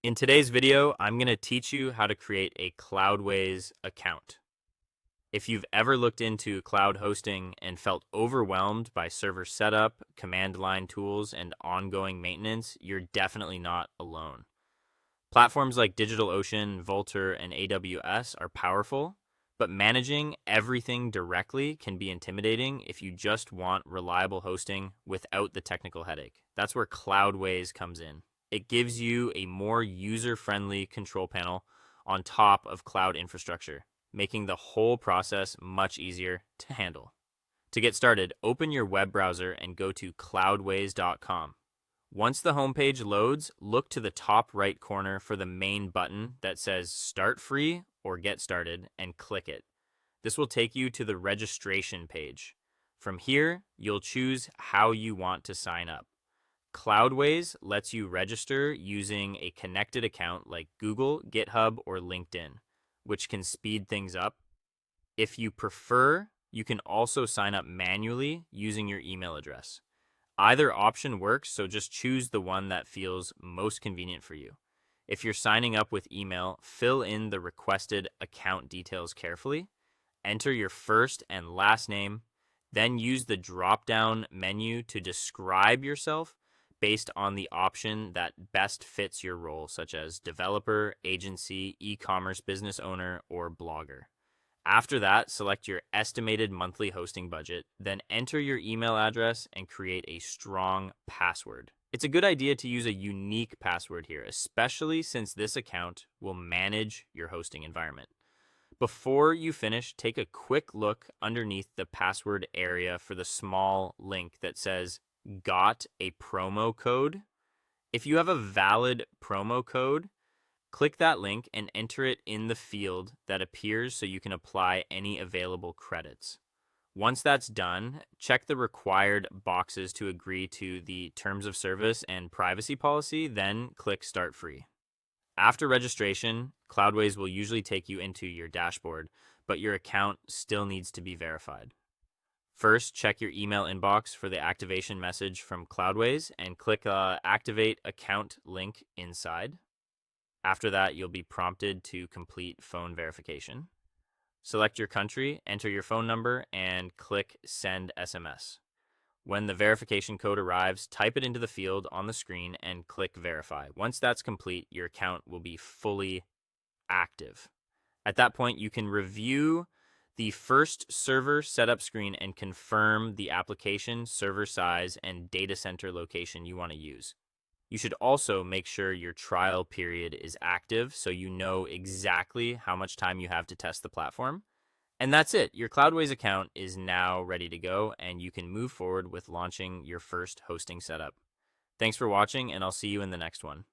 In today's video, I'm going to teach you how to create a Cloudways account. If you've ever looked into cloud hosting and felt overwhelmed by server setup, command line tools, and ongoing maintenance, you're definitely not alone. Platforms like DigitalOcean, Vultr, and AWS are powerful, but managing everything directly can be intimidating if you just want reliable hosting without the technical headache. That's where Cloudways comes in. It gives you a more user-friendly control panel on top of cloud infrastructure, making the whole process much easier to handle. To get started, open your web browser and go to cloudways.com. Once the homepage loads, look to the top right corner for the main button that says Start Free or Get Started and click it. This will take you to the registration page. From here, you'll choose how you want to sign up. Cloudways lets you register using a connected account like Google, GitHub, or LinkedIn, which can speed things up. If you prefer, you can also sign up manually using your email address. Either option works, so just choose the one that feels most convenient for you. If you're signing up with email, fill in the requested account details carefully, enter your first and last name, then use the drop-down menu to describe yourself based on the option that best fits your role, such as developer, agency, e-commerce business owner, or blogger. After that, select your estimated monthly hosting budget, then enter your email address and create a strong password. It's a good idea to use a unique password here, especially since this account will manage your hosting environment. Before you finish, take a quick look underneath the password area for the small link that says "Got a promo code?" If you have a valid promo code, click that link and enter it in the field that appears so you can apply any available credits. Once that's done, check the required boxes to agree to the terms of service and privacy policy, then click Start Free. After registration, Cloudways will usually take you into your dashboard, but your account still needs to be verified. First, check your email inbox for the activation message from Cloudways and click Activate Account link inside. After that, you'll be prompted to complete phone verification. Select your country, enter your phone number, and click Send SMS. When the verification code arrives, type it into the field on the screen and click Verify. Once that's complete, your account will be fully active. At that point, you can review the first server setup screen and confirm the application, server size, and data center location you want to use. You should also make sure your trial period is active so you know exactly how much time you have to test the platform. And that's it. Your Cloudways account is now ready to go, and you can move forward with launching your first hosting setup. Thanks for watching, and I'll see you in the next one.